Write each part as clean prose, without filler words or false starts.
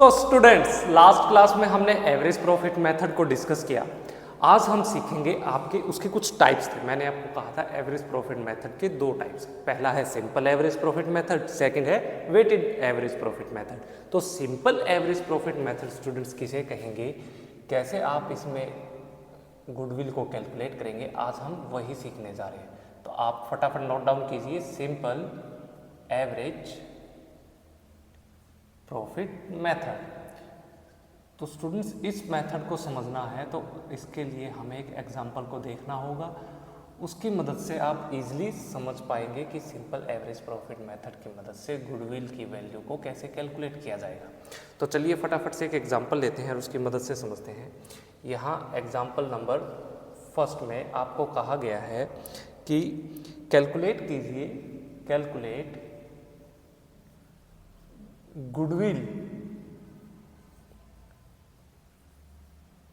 तो students, last class में हमने एवरेज प्रॉफिट मेथड को डिस्कस किया। आज हम सीखेंगे आपके उसके कुछ टाइप्स थे। मैंने आपको कहा था एवरेज प्रॉफिट मेथड के दो टाइप्स, पहला है simple average profit method, second है वेटेड एवरेज प्रॉफिट मेथड। तो simple average profit method students किसे कहेंगे, कैसे आप इसमें गुडविल को कैलकुलेट करेंगे, आज हम वही सीखने जा रहे हैं। तो आप फटाफट नोट डाउन कीजिए, सिंपल एवरेज प्रॉफिट मेथड। तो स्टूडेंट्स, इस मेथड को समझना है तो इसके लिए हमें एक एग्जांपल को देखना होगा, उसकी मदद से आप इजीली समझ पाएंगे कि सिंपल एवरेज प्रॉफिट मेथड की मदद से गुडविल की वैल्यू को कैसे कैलकुलेट किया जाएगा। तो चलिए फटाफट से एक एग्जांपल लेते हैं और उसकी मदद से समझते हैं। यहाँ एग्जांपल नंबर फर्स्ट में आपको कहा गया है कि कैलकुलेट कीजिए, calculate goodwill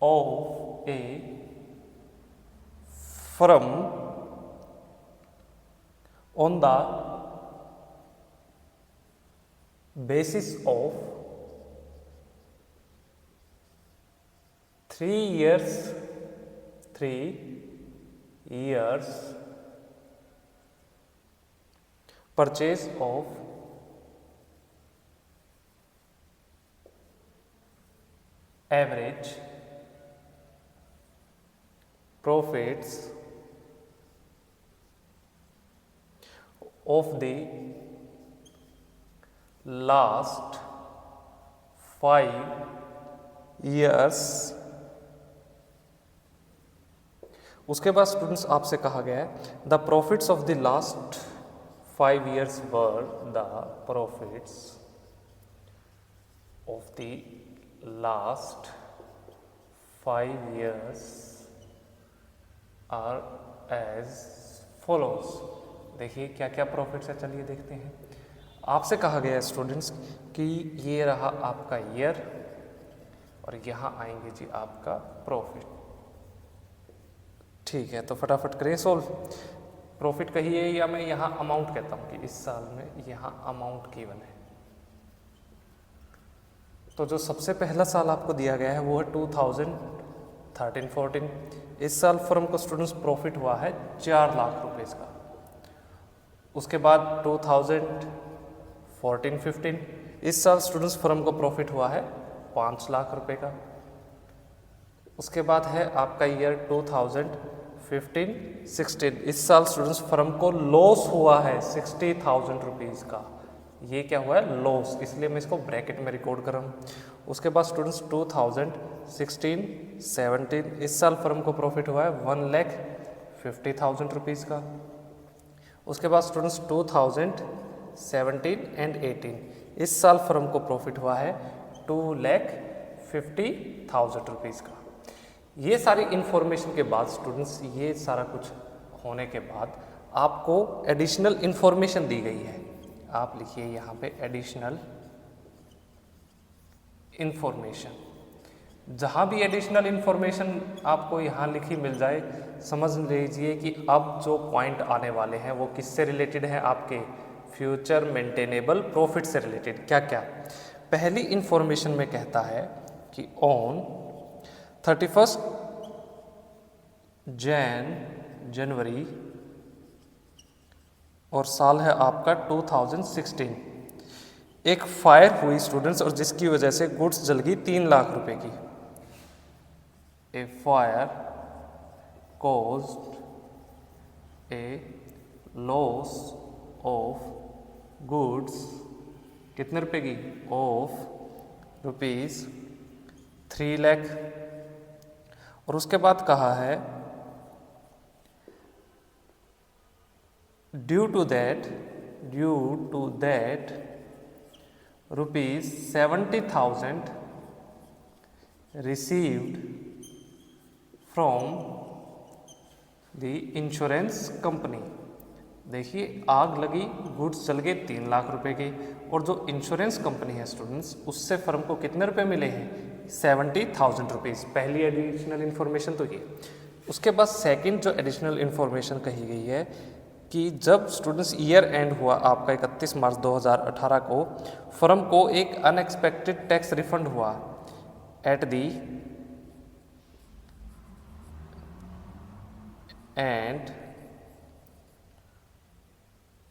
of a firm on the basis of 3 years purchase of average profits of the last 5 years। उसके बाद स्टूडेंट्स आपसे कहा गया है the profits of the last 5 years were the profits of the last 5 years are as follows. देखिए क्या क्या profits है, चलिए देखते हैं। आपसे कहा गया है स्टूडेंट्स कि ये रहा आपका ईयर और यहाँ आएंगे जी आपका प्रॉफिट। ठीक है, तो फटाफट करें सॉल्व। प्रॉफिट कहिए या मैं यहाँ अमाउंट कहता हूँ कि इस साल में यहाँ अमाउंट गिवन है। तो जो सबसे पहला साल आपको दिया गया है वो है 2013-14। इस साल फर्म को स्टूडेंट्स प्रॉफिट हुआ है 4 लाख रुपए का। उसके बाद 2014-15 इस साल स्टूडेंट्स फर्म को प्रॉफिट हुआ है 5 लाख रुपए का। उसके बाद है आपका ईयर 2015-16। इस साल स्टूडेंट्स फर्म को लॉस हुआ है 60,000 रुपीज़ का। ये क्या हुआ है, लॉस, इसलिए मैं इसको ब्रैकेट में रिकॉर्ड कर रहा हूँ। उसके बाद स्टूडेंट्स 2016-17 इस साल फर्म को प्रॉफिट हुआ है 1,50,000 रुपीज़ का। उसके बाद स्टूडेंट्स 2017 एंड 18 इस साल फर्म को प्रॉफिट हुआ है 2,50,000 रुपीज़ का। ये सारी इन्फॉर्मेशन के बाद स्टूडेंट्स, ये सारा कुछ होने के बाद आपको एडिशनल इन्फॉर्मेशन दी गई है। आप लिखिए यहाँ पे एडिशनल इन्फॉर्मेशन। जहाँ भी एडिशनल इन्फॉर्मेशन आपको यहाँ लिखी मिल जाए, समझ लीजिए कि अब जो पॉइंट आने वाले हैं वो किससे रिलेटेड है, आपके फ्यूचर मेंटेनेबल प्रॉफिट से रिलेटेड। क्या क्या, पहली इन्फॉर्मेशन में कहता है कि ऑन 31 जनवरी और साल है आपका 2016, एक फायर हुई स्टूडेंट्स और जिसकी वजह से गुड्स जल गई 3 लाख रुपए की। A fire caused a loss of goods, कितने रुपए की, ऑफ ₹3 लाख। और उसके बाद कहा है due to that ₹70,000 received from the insurance company. देखिए आग लगी, गुड्स जल गए 3 लाख रुपए के, और जो इंश्योरेंस कंपनी है स्टूडेंट्स उससे फर्म को कितने रुपए मिले हैं, 70,000 रुपीज़। पहली एडिशनल इन्फॉर्मेशन तो ये। उसके बाद सेकंड जो एडिशनल इन्फॉर्मेशन कही गई है कि जब स्टूडेंट्स ईयर एंड हुआ आपका 31 मार्च 2018 को, फर्म को एक अनएक्सपेक्टेड टैक्स रिफंड हुआ एट दी एंड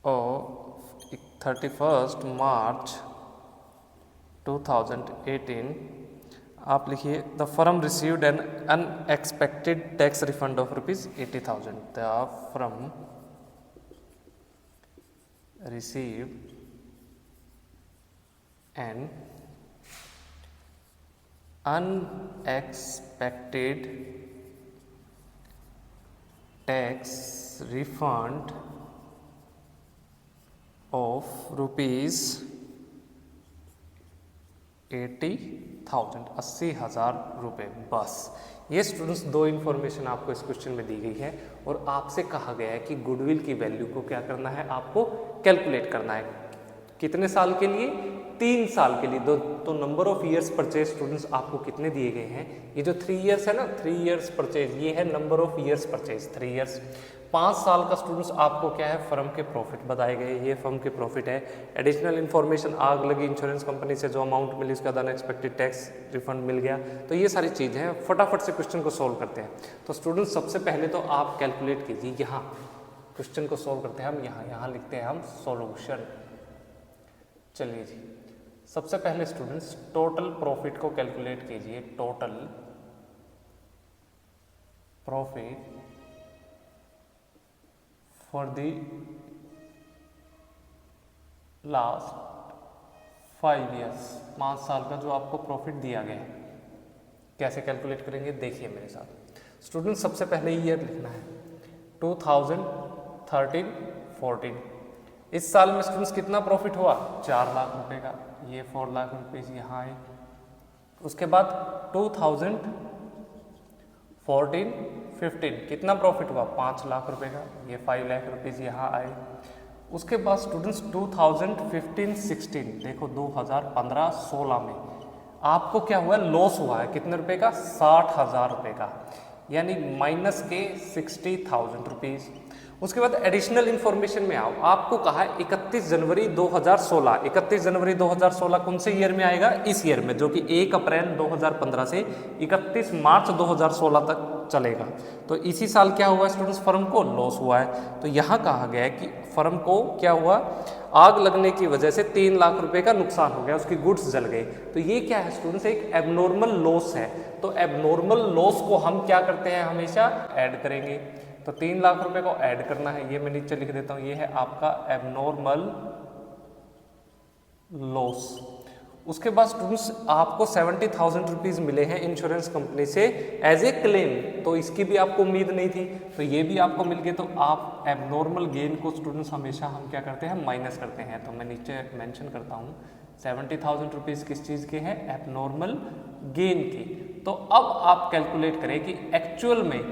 ऑफ 31 मार्च 2018, आप लिखिए the firm received an unexpected tax refund of ₹80,000। The firm received an unexpected tax refund of ₹80,000, 80,000 रुपये। बस ये स्टूडेंट्स दो इन्फॉर्मेशन आपको इस क्वेश्चन में दी गई है और आपसे कहा गया है कि गुडविल की वैल्यू को क्या करना है, आपको कैलकुलेट करना है। कितने साल के लिए? 3 साल के लिए। तो number of years purchase students आपको कितने दिए गए हैं? ये जो 3 ईयर्स है ना, 3 ईयर्स परचेज, ये है number of years purchase 3 years. 5 साल का स्टूडेंट्स आपको क्या है, फर्म के प्रॉफिट बताए गए, ये फर्म के प्रॉफिट है। एडिशनल इन्फॉर्मेशन, आग लगी इंश्योरेंस कंपनी से जो अमाउंट मिली उसका अनएक्सपेक्टेड टैक्स रिफंड मिल गया। तो ये सारी चीज़ें हैं, फटाफट से क्वेश्चन को सोल्व करते हैं। तो स्टूडेंट्स सबसे पहले तो आप कैलकुलेट कीजिए, यहाँ क्वेश्चन को सोल्व करते हैं हम, यहाँ लिखते हैं हम सॉल्यूशन। चलिए जी, सबसे पहले स्टूडेंट्स टोटल प्रॉफिट को कैलकुलेट कीजिए। Total profit for the last 5 years, 5 साल का जो आपको प्रॉफिट दिया गया है, कैसे कैलकुलेट करेंगे देखिए मेरे साथ। स्टूडेंट्स सबसे पहले ईयर लिखना है 2013-14। इस साल में स्टूडेंट्स कितना प्रॉफिट हुआ? 4 लाख रुपए का, ये 4 लाख रुपए यहाँ आए। उसके बाद 2014-15 कितना प्रॉफिट हुआ? 5 लाख रुपए का, ये 5 लाख रुपीज़ यहाँ आए। उसके बाद स्टूडेंट्स 2015-16, देखो 2015-16 में आपको क्या हुआ? लॉस हुआ है, कितने रुपए का? 60,000 रुपये का, यानी माइनस के 60,000 रुपीज़। उसके बाद एडिशनल इन्फॉर्मेशन में आओ, आपको कहा है 31 जनवरी 2016। 31 जनवरी 2016 कौन से ईयर में आएगा? इस ईयर में, जो कि 1 अप्रैल 2015 से 31 मार्च 2016 तक चलेगा। तो इसी साल क्या हुआ स्टूडेंट्स? फर्म को लॉस हुआ है। तो यहाँ कहा गया है कि फर्म को क्या हुआ? आग लगने की वजह से 3 लाख रुपए का नुकसान हो गया, उसकी गुड्स जल गई। तो ये क्या है स्टूडेंट्स? एक एबनॉर्मल लॉस है। तो एबनॉर्मल लॉस को हम क्या करते हैं? हमेशा ऐड करेंगे। तो 3 लाख रुपए को ऐड करना है, ये मैं नीचे लिख देता हूँ, ये है आपका एबनॉर्मल लॉस। उसके बाद स्टूडेंट्स आपको 70,000 रुपीज़ मिले हैं इंश्योरेंस कंपनी से एज ए क्लेम, तो इसकी भी आपको उम्मीद नहीं थी, तो ये भी आपको मिल गए। तो आप एबनॉर्मल गेन को स्टूडेंट्स हमेशा हम क्या करते हैं? माइनस करते हैं। तो मैं नीचे मेंशन करता हूँ 70,000 रुपीज़ किस चीज़ के हैं? एबनॉर्मल गेन की। तो अब आप कैलकुलेट करें कि एक्चुअल में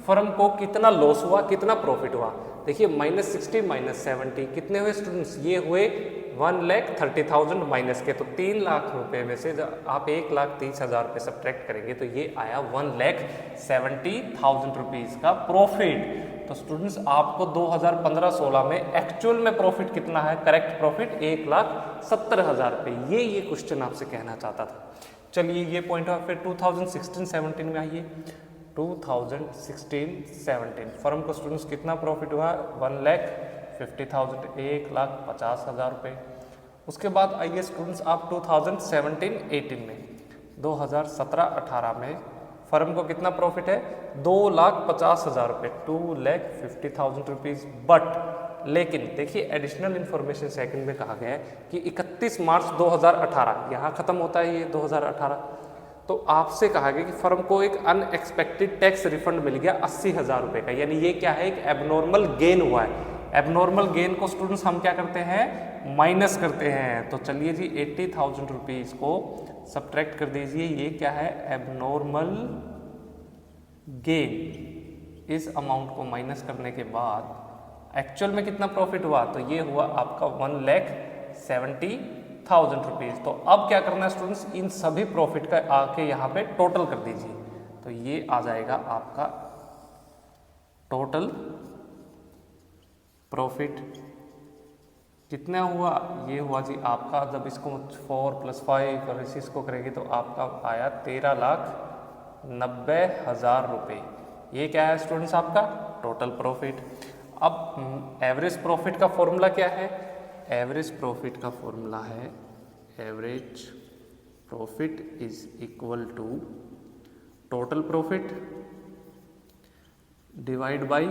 फर्म को कितना लॉस हुआ, कितना प्रॉफिट हुआ। देखिए -60 -70 कितने हुए स्टूडेंट्स? ये हुए 1,30,000 माइनस के। तो 3 लाख रुपए में से जब आप 1,30,000 रुपये सब्ट्रैक्ट करेंगे तो ये आया 1,70,000 रुपीज़ का प्रॉफिट। तो स्टूडेंट्स आपको 2015-16 में एक्चुअल में प्रॉफिट कितना है? करेक्ट प्रॉफिट 1,70,000 रुपये। ये क्वेश्चन आपसे कहना चाहता था। चलिए ये पॉइंट हुआ। फिर 2016-17 में आइए। 2016-17 फर्म को स्टूडेंट्स कितना प्रॉफिट हुआ? 1,50,000, 1,50,000 रुपये। उसके बाद आइए स्टूडेंट्स आप 2017-18 में, 2017-18 में फर्म को कितना प्रॉफिट है? 2,50,000 रुपये, 2,50,000 रुपीज़। बट लेकिन देखिए एडिशनल इन्फॉर्मेशन सेकंड में कहा गया है कि 31 मार्च 2018, यहाँ खत्म होता है ये 2018। तो आपसे कहा गया कि फर्म को एक अनएक्सपेक्टेड टैक्स रिफंड मिल गया 80,000 रुपये का, यानी ये क्या है? एक एबनॉर्मल गेन हुआ है। एबनॉर्मल गेन को स्टूडेंट्स हम क्या करते हैं? माइनस करते हैं। तो चलिए जी 80,000 रुपीज़ को सब्ट्रैक्ट कर दीजिए, ये क्या है? Abnormal gain. इस अमाउंट को माइनस करने के बाद एक्चुअल में कितना प्रॉफिट हुआ? तो ये हुआ आपका 1,70,000 रुपीज़। तो अब क्या करना है स्टूडेंट्स? इन सभी प्रॉफिट का आके यहाँ पे टोटल कर दीजिए। तो ये आ जाएगा आपका टोटल प्रॉफिट कितना हुआ, ये हुआ जी आपका, जब इसको 4 + 5 और इसको करेंगे तो आपका आया 13,90,000 रुपये। ये क्या है स्टूडेंट्स आपका टोटल प्रॉफिट। अब एवरेज प्रॉफिट का फॉर्मूला क्या है, एवरेज प्रॉफिट का फॉर्मूला है average profit is equal to total profit divide by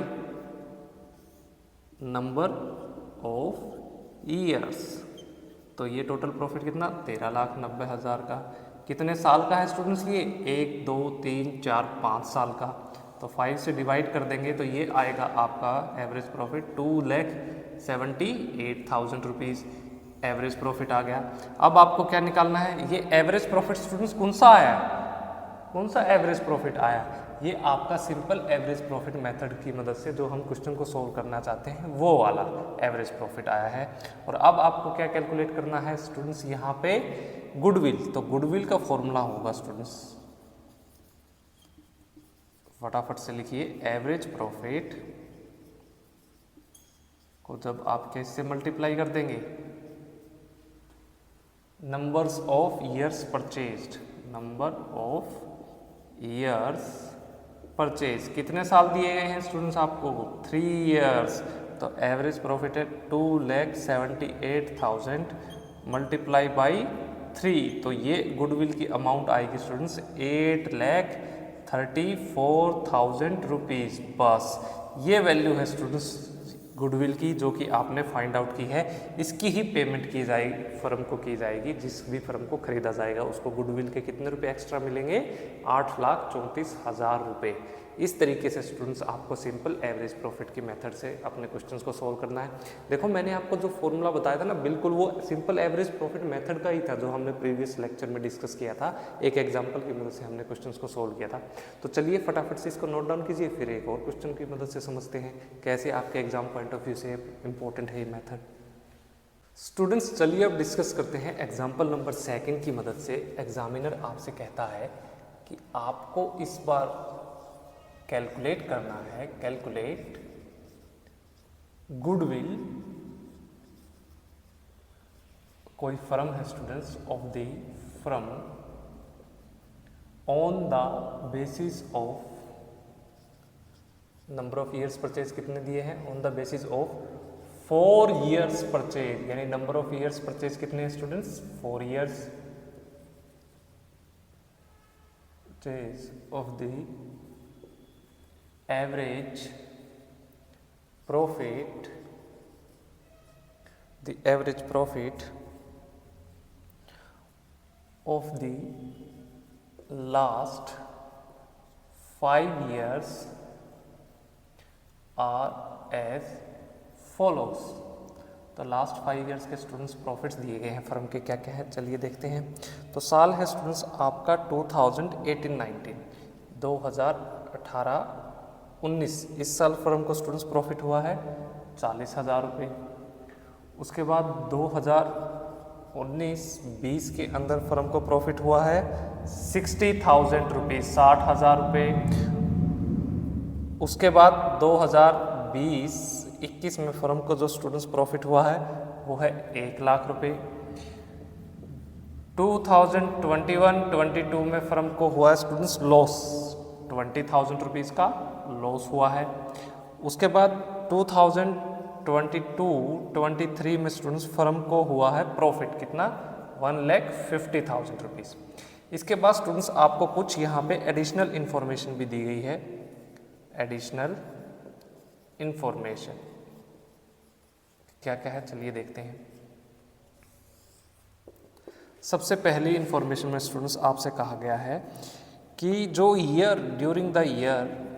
number of years. तो ये टोटल प्रॉफिट कितना 13,90,000 का, कितने साल का है स्टूडेंट्स, ये 1 2 3 4 5 साल का। तो 5 से डिवाइड कर देंगे तो ये आएगा आपका average profit 2,78,000 rupees average profit आ गया। अब आपको क्या निकालना है, ये एवरेज प्रॉफिट स्टूडेंट्स कौन सा आया, कौन सा एवरेज प्रॉफिट आया, ये आपका सिंपल एवरेज प्रॉफिट मेथड की मदद से जो हम क्वेश्चन को सोल्व करना चाहते हैं वो वाला एवरेज प्रॉफिट आया है। और अब आपको क्या कैलकुलेट करना है स्टूडेंट्स, यहाँ पे गुडविल, तो गुडविल का फॉर्मूला होगा स्टूडेंट्स, फटाफट से लिखिए, एवरेज प्रॉफिट को जब आप कैसे मल्टीप्लाई कर देंगे, numbers of years purchased, number of years purchase, कितने साल दिए गए हैं स्टूडेंट्स आपको 3 ईयर्स। तो एवरेज प्रॉफिट है 2,78,000 मल्टीप्लाई बाई 3, तो ये गुडविल की अमाउंट आएगी स्टूडेंट्स 8,34,000 रुपीज़। बस ये वैल्यू है स्टूडेंट्स गुडविल की जो कि आपने फाइंड आउट की है, इसकी ही पेमेंट की जाएगी फर्म को, की जाएगी, जिस भी फर्म को खरीदा जाएगा उसको गुडविल के कितने रुपए एक्स्ट्रा मिलेंगे, 8,34,000 रुपये। इस तरीके से स्टूडेंट्स आपको सिंपल एवरेज प्रॉफिट की मेथड से अपने क्वेश्चंस को सोल्व करना है। देखो मैंने आपको जो फॉर्मूला बताया था ना, बिल्कुल वो सिंपल एवरेज प्रॉफिट मेथड का ही था जो हमने प्रीवियस लेक्चर में डिस्कस किया था, एक एग्जाम्पल की मदद से हमने क्वेश्चंस को सोल्व किया था। तो चलिए फटाफट से इसको नोट डाउन कीजिए, फिर एक और क्वेश्चन की मदद से समझते हैं कैसे आपके एग्जाम पॉइंट ऑफ व्यू से इंपॉर्टेंट है ये मेथड। स्टूडेंट्स चलिए अब डिस्कस करते हैं एग्जाम्पल नंबर 2 की मदद से। एग्जामिनर आपसे कहता है कि आपको इस बार कैलकुलेट करना है, कैलकुलेट गुडविल, कोई फर्म है students, of the firm on the basis of number of years purchase कितने दिए हैं, on the basis of 4 years purchase, यानी नंबर ऑफ ईयर्स परचेज कितने हैं students 4 years purchase of the average profit, the average profit of the last 5 years are as follows। तो last 5 years के students profits दिए गए हैं firm के, क्या क्या है चलिए देखते हैं। तो साल है स्टूडेंट्स आपका 2018-19, 2018-19, इस साल फर्म को स्टूडेंट्स प्रॉफिट हुआ है 40,000 रुपये। उसके बाद 2019-20 के अंदर फर्म को प्रॉफिट हुआ है 60,000 रुपये, 60,000 रुपये। उसके बाद 2020-21 में फर्म को जो स्टूडेंट्स प्रॉफिट हुआ है वो है 1 लाख रुपये। 2021-22 में फर्म को हुआ है स्टूडेंट्स लॉस, 20,000 रुपीज़ का लॉस हुआ है। उसके बाद 2022-23 में स्टूडेंट्स फर्म को हुआ है प्रॉफिट कितना 1,50,000 रुपीज़। इसके बाद स्टूडेंट्स आपको कुछ यहाँ पे एडिशनल इन्फॉर्मेशन भी दी गई है, एडिशनल इन्फॉर्मेशन क्या क्या है चलिए देखते हैं। सबसे पहली इन्फॉर्मेशन में स्टूडेंट्स आपसे कहा गया है कि जो ईयर ड्यूरिंग द ईयर,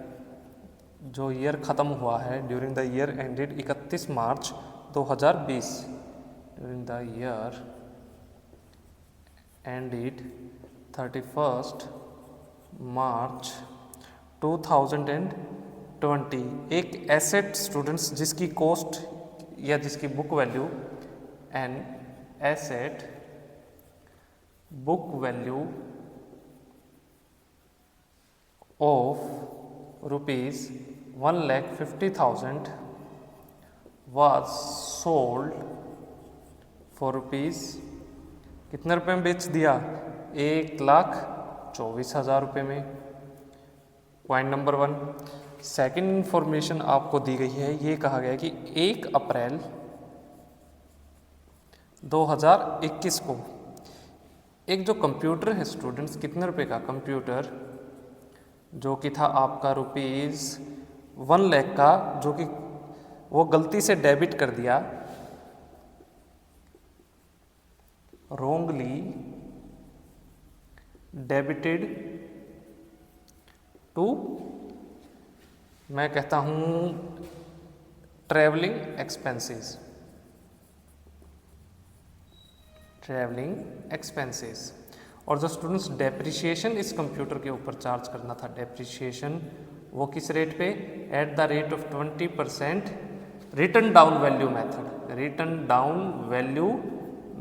जो ईयर ख़त्म हुआ है during the year ended 31 March 2020, during the year ended 31 मार्च 2020, एक एसेट स्टूडेंट्स जिसकी कॉस्ट या जिसकी book value, an asset book value of ₹1,50,000 was sold for rupees, कितने रुपए में बेच दिया? 1,24,000 रुपये में। Point number 1। सेकेंड इंफॉर्मेशन आपको दी गई है, ये कहा गया है कि 1 अप्रैल 2021 को एक जो कंप्यूटर है स्टूडेंट्स, कितने रुपए का कंप्यूटर, जो कि था आपका रुपीज़ 1 लाख का, जो कि वो गलती से डेबिट कर दिया, wrongly डेबिटेड टू, मैं कहता हूँ ट्रैवलिंग एक्सपेंसेस, ट्रैवलिंग एक्सपेंसेस। और जो स्टूडेंट्स डेप्रिसिएशन इस कंप्यूटर के ऊपर चार्ज करना था, डेप्रिसिएशन, वो किस रेट पे? At the rate of 20% return down value method, return down value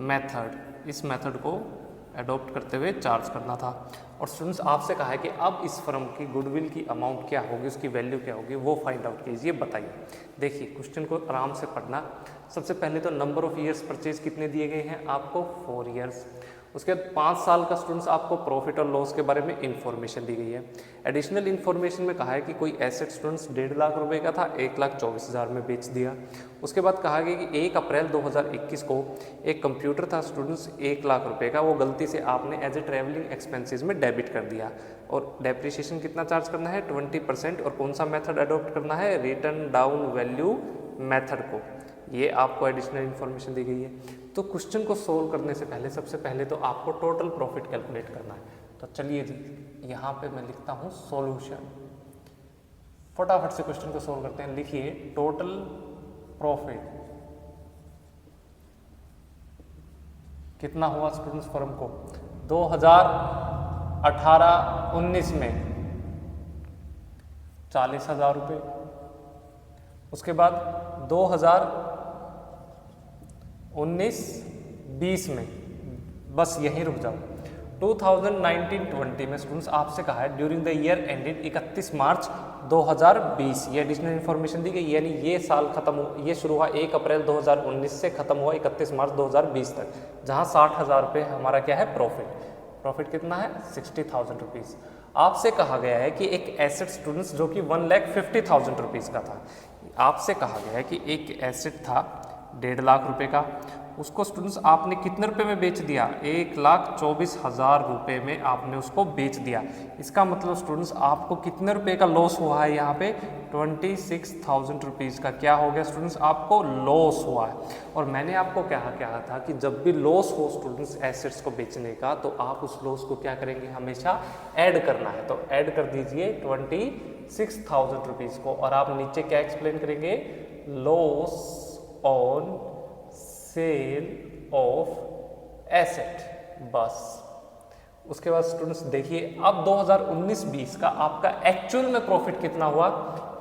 method, इस मेथड को अडॉप्ट करते हुए चार्ज करना था। और स्टूडेंट्स आपसे कहा है कि अब इस फर्म की गुडविल की अमाउंट क्या होगी, उसकी वैल्यू क्या होगी, वो फाइंड आउट कीजिए, बताइए। देखिए क्वेश्चन को आराम से पढ़ना। सबसे पहले तो नंबर ऑफ ईयर्स परचेज कितने दिए गए हैं आपको? 4 ईयर्स। उसके बाद 5 साल का स्टूडेंट्स आपको प्रॉफिट और लॉस के बारे में इंफॉर्मेशन दी गई है। एडिशनल इंफॉर्मेशन में कहा है कि कोई एसेट स्टूडेंट्स 1.5 लाख रुपए का था, 1,24,000 में बेच दिया। उसके बाद कहा गया कि 1 अप्रैल 2021 को एक कंप्यूटर था स्टूडेंट्स 1 लाख रुपए का, वो गलती से आपने एज ए ट्रैवलिंग एक्सपेंसेस में डेबिट कर दिया। और डेप्रिसिएशन कितना चार्ज करना है? 20%। और कौन सा मेथड अडॉप्ट करना है? रिटर्न डाउन वैल्यू मेथड को। ये आपको एडिशनल इन्फॉर्मेशन दी गई है। तो क्वेश्चन को सोल्व करने से पहले सबसे पहले तो आपको टोटल प्रॉफिट कैलकुलेट करना है। तो चलिए जी, यहाँ पे मैं लिखता हूँ सॉल्यूशन। फटाफट से क्वेश्चन को सोल्व करते हैं। लिखिए टोटल प्रॉफिट कितना हुआ स्टूडेंट्स फर्म को 2018-19 में? 40,000 रुपये। उसके बाद 2019-20 में, बस यहीं रुक जाओ। 2019-20 में स्टूडेंट्स आपसे कहा है ड्यूरिंग द ईयर एंडेड 31 मार्च 2020, ये एडिशनल इन्फॉर्मेशन दी गई। यानी ये साल खत्म हो, ये शुरू हुआ 1 अप्रैल 2019 से खत्म हुआ 31 मार्च 2020 तक, जहां 60,000 रुपये हमारा क्या है? प्रॉफिट। प्रॉफिट कितना है? 60,000 रुपीज़। आपसे कहा गया है कि एक एसेट स्टूडेंट्स जो कि 1,50,000 रुपीज़ का था, आपसे कहा गया है कि एक एसेट था 1.5 लाख रुपए का, उसको स्टूडेंट्स आपने कितने रुपए में बेच दिया? 1,24,000 रुपये में आपने उसको बेच दिया। इसका मतलब स्टूडेंट्स आपको कितने रुपए का लॉस हुआ है? यहाँ पे 26,000 रुपीज़ का क्या हो गया स्टूडेंट्स? आपको लॉस हुआ है। और मैंने आपको कहा था कि जब भी लॉस हो स्टूडेंट्स एसेट्स को बेचने का, तो आप उस लॉस को क्या करेंगे? हमेशा ऐड करना है। तो ऐड कर दीजिए 26,000 रुपीज़ को, और आप नीचे क्या एक्सप्लेन करेंगे? Loss on sale of asset, बस। उसके बाद स्टूडेंट्स देखिए अब 2019-20 का आपका एक्चुअल में प्रॉफिट कितना हुआ?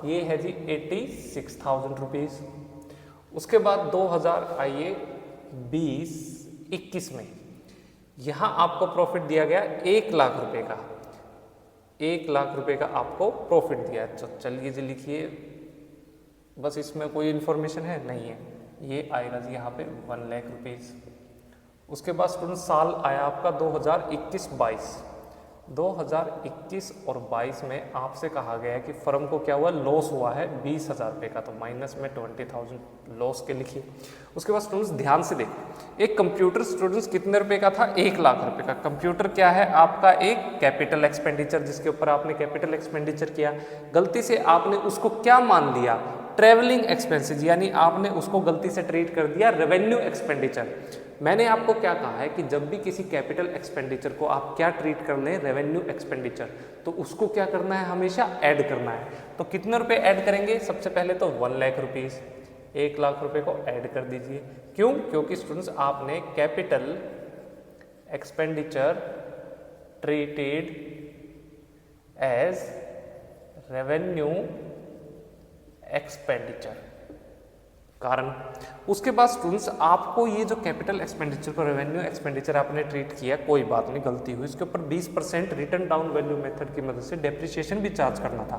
ये है जी 86,000 रुपीज़। उसके बाद 2020-21 में यहाँ आपको प्रॉफिट दिया गया 1 लाख रुपए का, 1 लाख रुपए का आपको प्रॉफिट दिया है। तो चलिए जी लिखिए, बस इसमें कोई इन्फॉर्मेशन है नहीं है, ये आएगा जी यहाँ पे 1 लाख रुपीज़। उसके बाद स्टूडेंट साल आया आपका 2021-22। 2021 और 22 में आपसे कहा गया है कि फर्म को क्या हुआ? लॉस हुआ है 20,000 रुपये का, तो माइनस में 20,000 लॉस के लिखिए। उसके बाद स्टूडेंट्स ध्यान से देखो, एक कंप्यूटर स्टूडेंट्स कितने रुपए का था? 1 लाख रुपए का। कंप्यूटर क्या है आपका? एक कैपिटल एक्सपेंडिचर, जिसके ऊपर आपने कैपिटल एक्सपेंडिचर किया, गलती से आपने उसको क्या मान लिया? ट्रैवलिंग एक्सपेंसेस, यानी आपने उसको गलती से ट्रीट कर दिया रेवेन्यू एक्सपेंडिचर। मैंने आपको क्या कहा है कि जब भी किसी कैपिटल एक्सपेंडिचर को आप क्या ट्रीट कर लें? रेवेन्यू एक्सपेंडिचर, तो उसको क्या करना है? हमेशा ऐड करना है। तो कितने रुपए ऐड करेंगे? सबसे पहले तो 1 लाख रुपीज़, 1 लाख रुपए को ऐड कर दीजिए। क्यों? क्योंकि स्टूडेंट्स आपने capital expenditure treated as revenue expenditure, कारण। उसके बाद स्टूडेंट्स आपको ये जो कैपिटल एक्सपेंडिचर को रेवेन्यू एक्सपेंडिचर आपने ट्रीट किया, कोई बात नहीं, गलती हुई, इसके ऊपर 20% रिटर्न डाउन वैल्यू मेथड की मदद से डेप्रिसिएशन भी चार्ज करना था।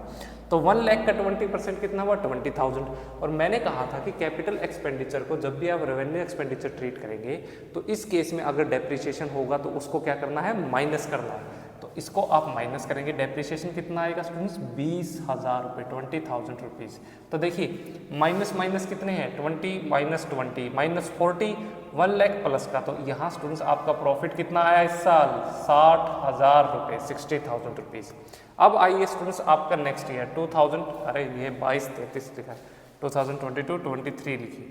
तो 1 लाख का 20% कितना हुआ, 20,000। और मैंने कहा था कि कैपिटल एक्सपेंडिचर को जब भी आप रेवेन्यू एक्सपेंडिचर ट्रीट करेंगे तो इस केस में अगर डेप्रिसिएशन होगा तो उसको क्या करना है, माइनस करना है। तो इसको आप माइनस करेंगे, डेप्रिसिएशन कितना आएगा स्टूडेंट्स, 20,000 रुपये, 20,000 रुपीज़। तो देखिए माइनस माइनस कितने हैं, 20 माइनस 20 माइनस 40, 1 लाख प्लस का। तो यहाँ स्टूडेंट्स आपका प्रॉफिट कितना आया इस साल, 60,000 रुपये, 60,000 रुपीज़। अब आइए स्टूडेंट्स आपका नेक्स्ट ईयर 2000, अरे ये 22-23 लिखा है, 2022-23 लिखिए।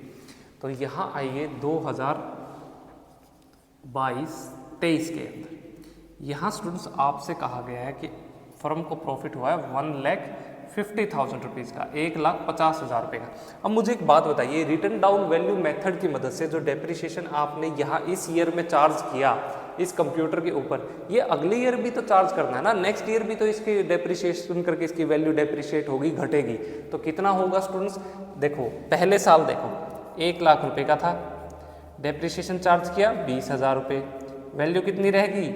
तो यहाँ आइए 2022-23 के अंदर, यहाँ स्टूडेंट्स आपसे कहा गया है कि फर्म को प्रॉफिट हुआ है 1,50,000 रुपीज़ का, 1,50,000 रुपये का। अब मुझे एक बात बताइए, रिटर्न डाउन वैल्यू मेथड की मदद से जो डेप्रिसिएशन आपने यहाँ इस ईयर में चार्ज किया इस कंप्यूटर के ऊपर, ये अगले ईयर भी तो चार्ज करना है ना, नेक्स्ट ईयर भी तो इसकी डेप्रिसिएशन करके इसकी वैल्यू डेप्रिशिएट होगी, घटेगी। तो कितना होगा स्टूडेंट्स, देखो पहले साल देखो 1 लाख रुपये का था, डेप्रिसिएशन चार्ज किया 20,000 रुपये, वैल्यू कितनी रहेगी,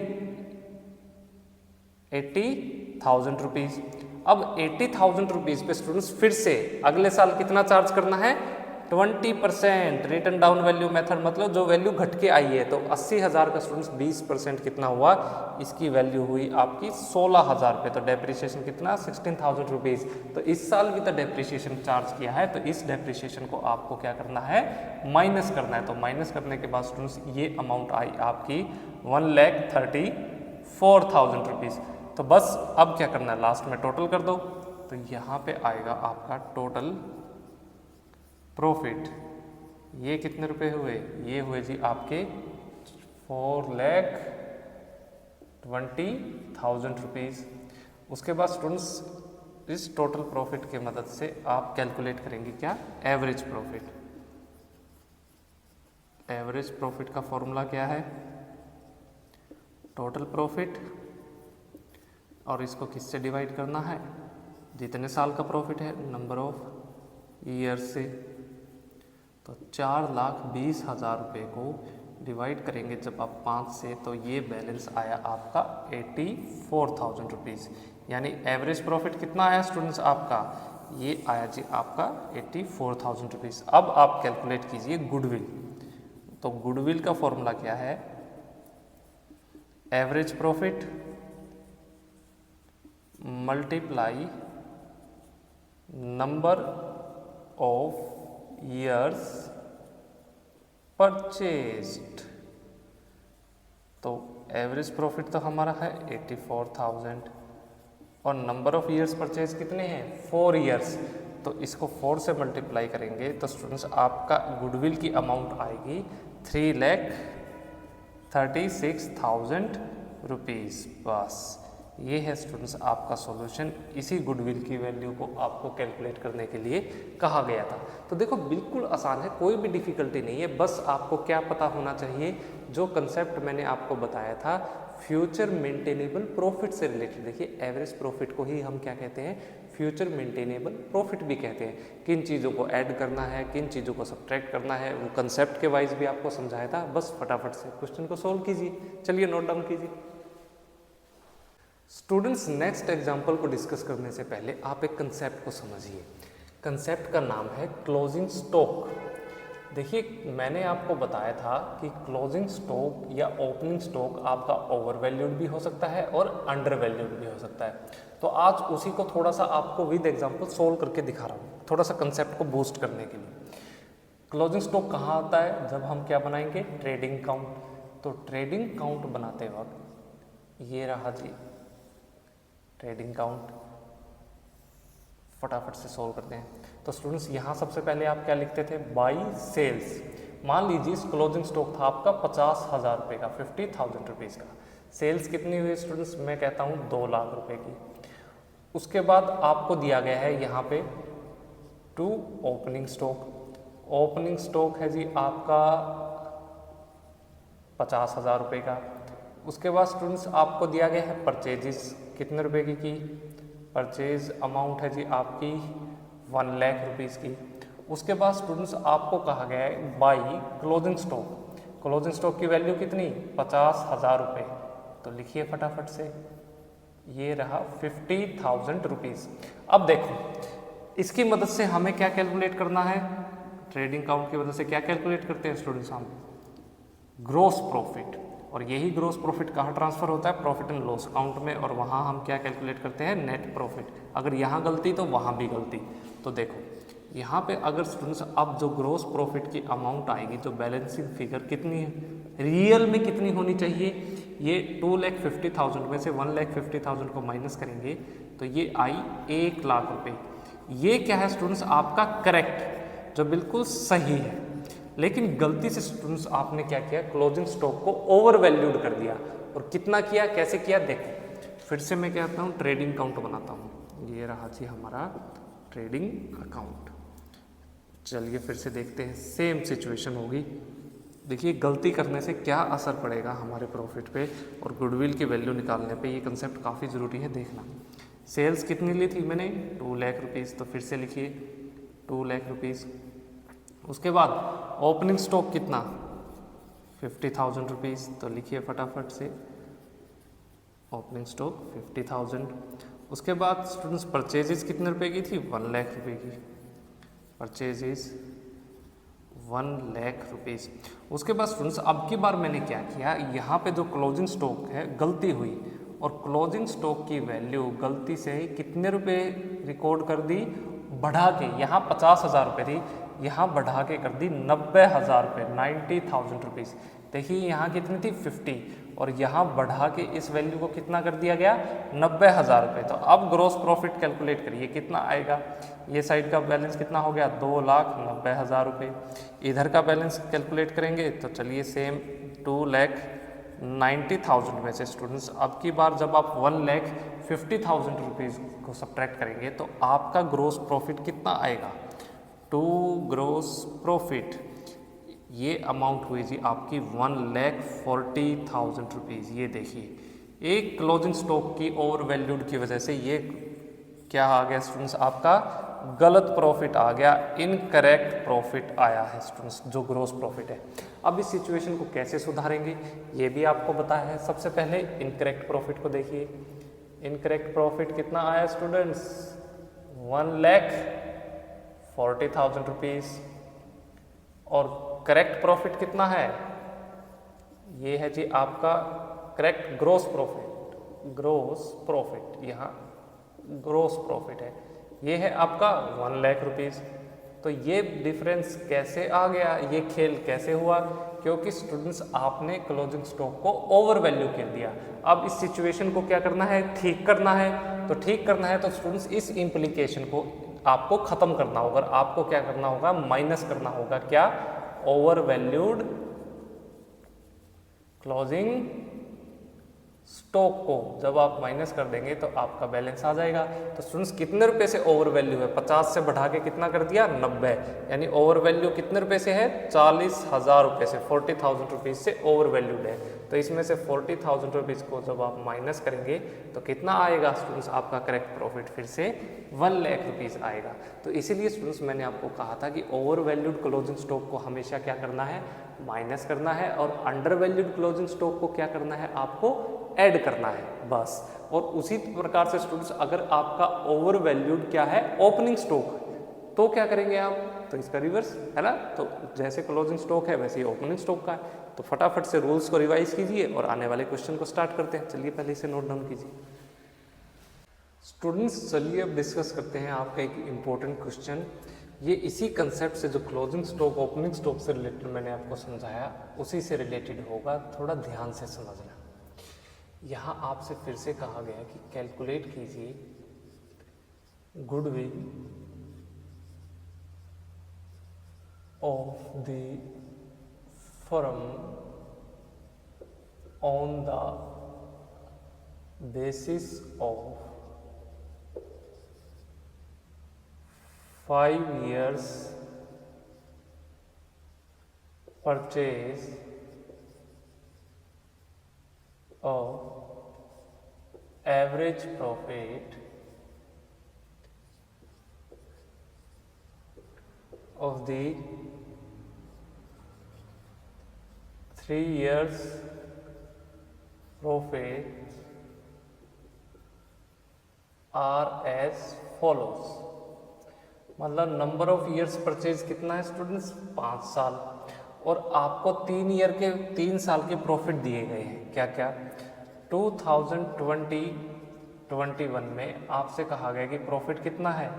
80,000 रुपीज़। अब 80,000 रुपीज़ पे स्टूडेंट्स फिर से अगले साल कितना चार्ज करना है, 20% रिटर्न डाउन वैल्यू मेथड, मतलब जो वैल्यू घट के आई है। तो 80,000 का स्टूडेंट्स 20% कितना हुआ, इसकी वैल्यू हुई आपकी 16,000 रुपये। तो डेप्रिसिएशन कितना, 16,000 रुपीज़। तो इस साल भी तो डेप्रिसिएशन चार्ज किया है, तो इस डेप्रिसिएशन को आपको क्या करना है, माइनस करना है। तो माइनस करने के बाद स्टूडेंट्स ये अमाउंट आई आपकी 1,34,000 रुपीज़। तो बस अब क्या करना है, लास्ट में टोटल कर दो। तो यहाँ पे आएगा आपका टोटल प्रॉफिट, ये कितने रुपए हुए, ये हुए जी आपके 4,20,000 रुपीज़। उसके बाद स्टूडेंट्स इस टोटल प्रॉफिट की मदद से आप कैलकुलेट करेंगे क्या, एवरेज प्रॉफिट। एवरेज प्रॉफिट का फॉर्मूला क्या है, टोटल प्रॉफिट और इसको किससे डिवाइड करना है, जितने साल का प्रॉफिट है नंबर ऑफ ईयर से। तो 4,20,000 रुपये को डिवाइड करेंगे जब आप 5 से, तो ये बैलेंस आया आपका 84,000 रुपीज़। यानी एवरेज प्रॉफिट कितना आया स्टूडेंट्स आपका, ये आया जी आपका 84,000 रुपीज़। अब आप कैलकुलेट कीजिए गुडविल। तो गुडविल का फॉर्मूला क्या है, average profit multiply number of years purchased. तो एवरेज प्रॉफिट तो हमारा है 84,000 और नंबर ऑफ ईयर्स परचेज कितने हैं, 4 ईयर्स। तो इसको 4 से मल्टीप्लाई करेंगे तो स्टूडेंट्स आपका गुडविल की अमाउंट आएगी 3,36,000 रुपीज़। बस ये है स्टूडेंट्स आपका सॉल्यूशन। इसी गुडविल की वैल्यू को आपको कैलकुलेट करने के लिए कहा गया था। तो देखो बिल्कुल आसान है, कोई भी डिफ़िकल्टी नहीं है, बस आपको क्या पता होना चाहिए, जो कंसेप्ट मैंने आपको बताया था फ्यूचर मेंटेनेबल प्रॉफिट से रिलेटेड। देखिए एवरेज प्रॉफिट को ही हम क्या कहते हैं, फ्यूचर मेंटेनेबल प्रॉफिट भी कहते हैं। किन चीज़ों को ऐड करना है, किन चीज़ों को सब्ट्रैक्ट करना है, वो कंसेप्ट के वाइज भी आपको समझाया था। बस फटाफट से क्वेश्चन को सोल्व कीजिए। चलिए नोट डाउन कीजिए। स्टूडेंट्स नेक्स्ट एग्जाम्पल को डिस्कस करने से पहले आप एक कंसेप्ट को समझिए। कंसेप्ट का नाम है क्लोजिंग स्टॉक। देखिए मैंने आपको बताया था कि क्लोजिंग स्टॉक या ओपनिंग स्टॉक आपका ओवर वैल्यूड भी हो सकता है और अंडर वैल्यूड भी हो सकता है। तो आज उसी को थोड़ा सा आपको विद एग्जांपल सोल्व करके दिखा रहा हूँ, थोड़ा सा कंसेप्ट को बूस्ट करने के लिए। क्लोजिंग स्टॉक कहाँ आता है, जब हम क्या बनाएंगे, ट्रेडिंग काउंट। तो ट्रेडिंग काउंट बनाते वक्त ये रहा जी ट्रेडिंग काउंट। फटाफट से सोल्व करते हैं। तो स्टूडेंट्स यहाँ सबसे पहले आप क्या लिखते थे, बाई सेल्स। मान लीजिए इस क्लोजिंग स्टॉक था आपका 50,000 रुपये का, 50,000 रुपीज़ का। सेल्स कितनी हुई स्टूडेंट्स, मैं कहता हूँ 2 लाख रुपए की। उसके बाद आपको दिया गया है यहाँ पे to opening stock. Opening stock है जी आपका 50,000 रुपये का। उसके बाद स्टूडेंट्स आपको दिया गया है परचेजेस, कितने रुपए की परचेज अमाउंट है जी आपकी 1 लाख रुपीज़ की। उसके बाद स्टूडेंट्स आपको कहा गया है by closing stock. Closing stock की वैल्यू कितनी, 50,000 रुपये। तो लिखिए फटाफट से, ये रहा 50,000 रुपीज़। अब देखो इसकी मदद से हमें क्या कैलकुलेट करना है, ट्रेडिंग काउंट की मदद से क्या कैलकुलेट करते हैं स्टूडेंट्स हम, ग्रोस प्रॉफिट। और यही ग्रोस प्रॉफिट कहाँ ट्रांसफर होता है, प्रॉफिट एंड लॉस अकाउंट में, और वहाँ हम क्या कैलकुलेट करते हैं, नेट प्रॉफिट। अगर यहाँ गलती तो वहाँ भी गलती। तो देखो यहाँ पे अगर स्टूडेंट्स अब जो ग्रोस प्रॉफिट की अमाउंट आएगी, जो बैलेंसिंग फिगर कितनी है, रियल में कितनी होनी चाहिए, ये 2,50,000 में से 1,50,000 को माइनस करेंगे तो ये आई 1,00,000 रुपये। ये क्या है स्टूडेंट्स, आपका करेक्ट, जो बिल्कुल सही है। लेकिन गलती से स्टूडेंट्स आपने क्या किया, क्लोजिंग स्टॉक को ओवर वैल्यूड कर दिया। और कितना किया, कैसे किया, देखो फिर से मैं कहता हूँ ट्रेडिंग अकाउंट बनाता हूँ। ये रहा जी हमारा ट्रेडिंग अकाउंट। चलिए फिर से देखते हैं, सेम सिचुएशन होगी। देखिए गलती करने से क्या असर पड़ेगा हमारे प्रॉफिट पे और गुडविल की वैल्यू निकालने पे, ये कंसेप्ट काफ़ी ज़रूरी है देखना। सेल्स कितनी ली थी मैंने, 2,00,000 रुपीज़। तो फिर से लिखिए 2,00,000 रुपीज़। उसके बाद ओपनिंग स्टॉक कितना, 50,000 रुपीज़। तो लिखिए फटाफट से ओपनिंग स्टॉक 50,000। उसके बाद स्टूडेंट्स परचेजेस कितने रुपए की थी, 1,00,000 रुपये की। Purchases 1,00,000 rupees. उसके बाद स्टूडेंट्स अब की बार मैंने क्या किया, यहाँ पे जो क्लोजिंग स्टॉक है गलती हुई, और क्लोजिंग स्टॉक की वैल्यू गलती से कितने रुपए रिकॉर्ड कर दी, बढ़ा के। यहाँ 50,000 रुपये थी, यहाँ बढ़ा के कर दी 90,000 रुपये, 90,000 रुपीज़। देखिए यहाँ कितनी थी 50, और यहाँ बढ़ा के इस वैल्यू को कितना कर दिया गया, 90,000 रुपये। तो अब ग्रॉस प्रॉफिट कैलकुलेट करिए कितना आएगा। ये साइड का बैलेंस कितना हो गया, 2,90,000 रुपये। इधर का बैलेंस कैलकुलेट करेंगे तो चलिए सेम 2,90,000 में से स्टूडेंट्स अब की बार जब आप 1,50,000 रुपीज़ को सब्ट्रैक्ट करेंगे तो आपका ग्रॉस प्रॉफिट कितना आएगा, टू ग्रॉस प्रॉफिट ये अमाउंट हुई जी आपकी 1,40,000 रुपीज़। ये देखिए एक क्लोजिंग स्टॉक की ओवर वैल्यूड की वजह से ये क्या आ गया स्टूडेंट्स, आपका गलत प्रॉफिट आ गया, इनकरेक्ट प्रॉफिट आया है स्टूडेंट्स, जो ग्रॉस प्रॉफिट है। अब इस सिचुएशन को कैसे सुधारेंगे ये भी आपको बताया है। सबसे पहले इनकरेक्ट प्रॉफिट को देखिए, इनकरेक्ट प्रॉफिट कितना आया स्टूडेंट्स, 1,40,000 रुपीज़। और करेक्ट प्रॉफिट कितना है, ये है जी आपका correct gross profit, gross profit, यहाँ ग्रॉस प्रॉफिट है, ये है आपका 1,00,000 रुपीज़। तो ये डिफरेंस कैसे आ गया, ये खेल कैसे हुआ, क्योंकि स्टूडेंट्स आपने क्लोजिंग स्टॉक को ओवर वैल्यू कर दिया। अब इस सिचुएशन को क्या करना है, ठीक करना है। तो ठीक करना है तो स्टूडेंट्स इस इम्प्लीकेशन को आपको ख़त्म करना होगा, आपको क्या करना होगा, माइनस करना होगा, क्या, ओवर वैल्यूड क्लोजिंग स्टॉक को जब आप माइनस कर देंगे तो आपका बैलेंस आ जाएगा। तो स्टूडेंट्स कितने रुपए से ओवर वैल्यू है, 50 से बढ़ा के कितना कर दिया, 90, यानी ओवर वैल्यू कितने रुपए से है, 40,000 रुपये से, 40,000 रुपीज़ से ओवर वैल्यूड है। तो इसमें से 40,000 रुपीज़ को जब आप माइनस करेंगे तो कितना आएगा स्टूडेंट्स, आपका करेक्ट प्रॉफिट फिर से 1,00,000 रुपीज़ आएगा। तो इसीलिए स्टूडेंट्स मैंने आपको कहा था कि ओवर वैल्यूड क्लोजिंग स्टॉक को हमेशा क्या करना है, माइनस करना है, और अंडर वैल्यूड क्लोजिंग स्टॉक को क्या करना है, आपको ऐड करना है बस। और उसी प्रकार से स्टूडेंट्स अगर आपका ओवर वैल्यूड क्या है, ओपनिंग स्टॉक, तो क्या करेंगे आप, तो इसका रिवर्स है ना। तो जैसे क्लोजिंग स्टॉक है वैसे ही ओपनिंग स्टॉक का है। तो फटाफट से रूल्स को रिवाइज कीजिए और आने वाले क्वेश्चन को स्टार्ट करते हैं। चलिए पहले इसे नोट डाउन कीजिए स्टूडेंट्स। चलिए अब डिस्कस करते हैं आपका एक इम्पोर्टेंट क्वेश्चन। ये इसी कंसेप्ट से जो क्लोजिंग स्टॉक ओपनिंग स्टॉक से रिलेटेड मैंने आपको समझाया उसी से रिलेटेड होगा, थोड़ा ध्यान से समझना। यहाँ आपसे फिर से कहा गया कि कैलकुलेट कीजिए goodwill of the firm on the basis of 5 years purchase of average profit of the 3 years profit are as follows। मतलब नंबर ऑफ ईयर्स परचेज कितना है स्टूडेंट्स, 5 साल, और आपको 3 साल के प्रॉफिट दिए गए हैं। क्या क्या, 2020-21 में आपसे कहा गया कि प्रॉफिट कितना है,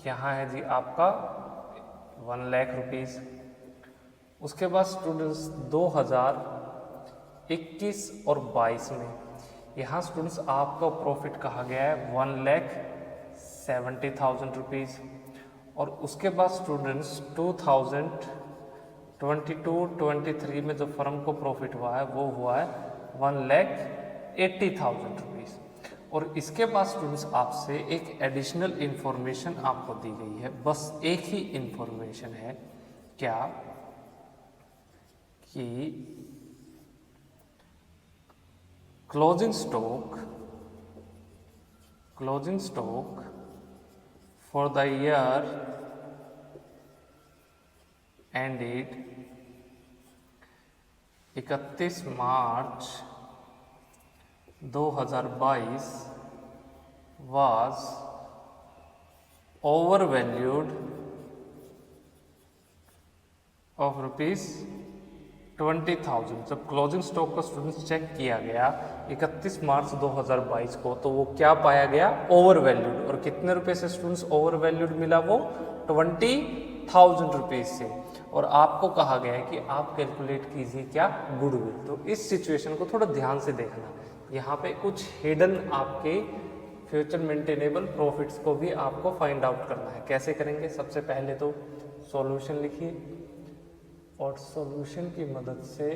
यहाँ है जी आपका 1 लाख रुपीज़। उसके बाद स्टूडेंट्स 2021 और 22 में यहाँ स्टूडेंट्स आपका प्रॉफिट कहा गया है 1,70,000 रुपीज़। और उसके बाद स्टूडेंट्स 2022-23 में जो फर्म को प्रॉफिट हुआ है वो हुआ है 1,80,000 रुपीज़। और इसके बाद स्टूडेंट्स आपसे एक एडिशनल इंफॉर्मेशन आपको दी गई है, बस एक ही इंफॉर्मेशन है, क्या कि closing stock for the year ended 31 March 2022 was overvalued of ₹20,000। जब क्लोजिंग स्टॉक को स्टूडेंट्स चेक किया गया 31 मार्च 2022 को, तो वो क्या पाया गया, ओवर वैल्यूड। और कितने रुपए से स्टूडेंट्स ओवर वैल्यूड मिला, वो 20,000 रुपीज से। और आपको कहा गया है कि आप कैलकुलेट कीजिए क्या, गुडविल। तो इस सिचुएशन को थोड़ा ध्यान से देखना, यहाँ पे कुछ हिडन आपके फ्यूचर मेंटेनेबल प्रॉफिट्स को भी आपको फाइंड आउट करना है। कैसे करेंगे, सबसे पहले तो सॉल्यूशन लिखिए और सॉल्यूशन की मदद से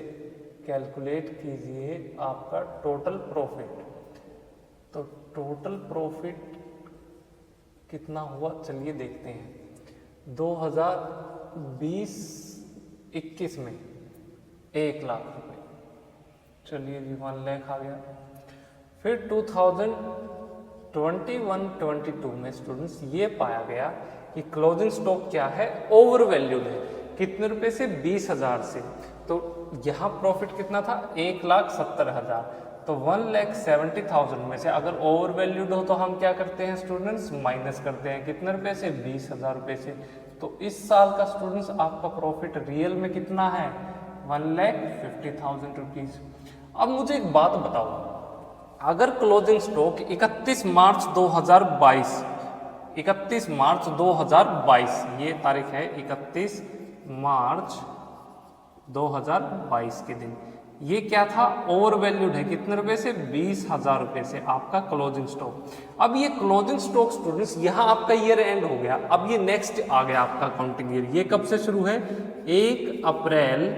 कैलकुलेट कीजिए आपका टोटल प्रॉफिट। तो टोटल प्रॉफिट कितना हुआ, चलिए देखते हैं। 2020-21 में 1 लाख रुपए, चलिए जी 1 लाख आ गया। फिर 2021-22 में स्टूडेंट्स ये पाया गया कि क्लोजिंग स्टॉक क्या है, ओवर वैल्यूड है। कितने रुपए से, 20,000 से। तो यहाँ प्रॉफिट कितना था, 1,70,000। तो 1,70,000 में से अगर ओवर वैल्यूड हो तो हम क्या करते हैं स्टूडेंट्स, माइनस करते हैं। कितने रुपए से, 20,000 रुपए से। तो इस साल का स्टूडेंट्स आपका प्रॉफिट रियल में कितना है, 1,50,000 रुपीज। अब मुझे एक बात बताओ, अगर क्लोजिंग स्टॉक 31 मार्च 2022, ये तारीख है 31 मार्च 2022 के दिन, ये क्या था, ओवर वैल्यूड है। कितने रुपए से, 20,000 रुपए से आपका क्लोजिंग स्टॉक। अब ये क्लोजिंग स्टॉक स्टूडेंट्स, यहाँ आपका ईयर एंड हो गया। अब ये नेक्स्ट आ गया आपका अकाउंटिंग ईयर। ये कब से शुरू है, 1 अप्रैल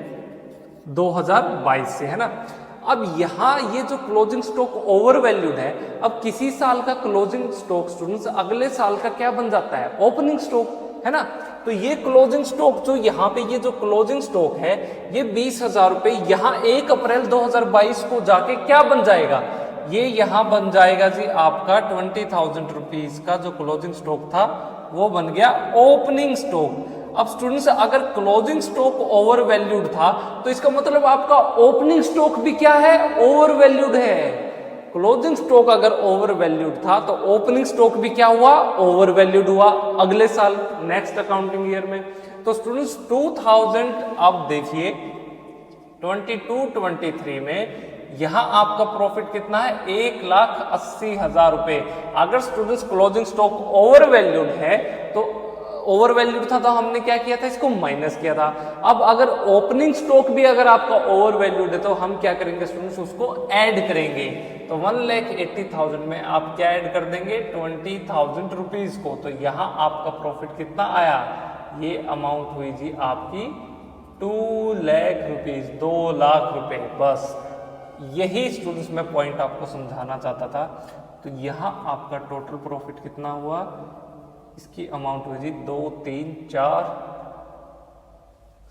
2022 से, है ना। अब यहाँ ये जो क्लोजिंग स्टॉक ओवर वैल्यूड है, अब किसी साल का क्लोजिंग स्टॉक स्टूडेंट्स अगले साल का क्या बन जाता है, ओपनिंग स्टॉक, है ना। तो ये क्लोजिंग स्टॉक जो यहाँ पे ये जो क्लोजिंग स्टॉक है, ये 20,000 रुपए यहाँ 1 अप्रैल 2022 को जाके क्या बन जाएगा, ये यहाँ बन जाएगा जी आपका 20,000 रुपीज का जो क्लोजिंग स्टॉक था वो बन गया ओपनिंग स्टॉक। अब स्टूडेंट्स अगर क्लोजिंग स्टॉक ओवर वैल्यूड था तो इसका मतलब आपका ओपनिंग स्टॉक भी क्या है, ओवर वैल्यूड है। क्लोजिंग स्टॉक अगर ओवर वैल्यूड था तो ओपनिंग स्टॉक भी क्या हुआ, ओवर वैल्यूड हुआ अगले साल नेक्स्ट अकाउंटिंग ईयर में। तो स्टूडेंट्स 2000 अब देखिए 22-23 में यहां आपका प्रॉफिट कितना है, 1,80,000 रुपए। अगर students closing stock over valued है तो ओवर वैल्यूड था तो हमने क्या किया था, इसको माइनस किया था। अब अगर ओपनिंग स्टॉक भी अगर आपका ओवर वैल्यूड है तो हम क्या करेंगे स्टूडेंट्स, उसको ऐड करेंगे। तो 1,80,000 में आप क्या ऐड कर देंगे, 20,000 रुपीज को। तो यहाँ आपका प्रॉफिट कितना आया, ये अमाउंट हुई जी आपकी 2 लाख रुपीज, 2 लाख रुपए। बस यही स्टूडेंट्स मैं पॉइंट आपको समझाना चाहता था। तो यहाँ आपका टोटल प्रॉफिट कितना हुआ, इसकी अमाउंट हुई जी 2, 3, 4,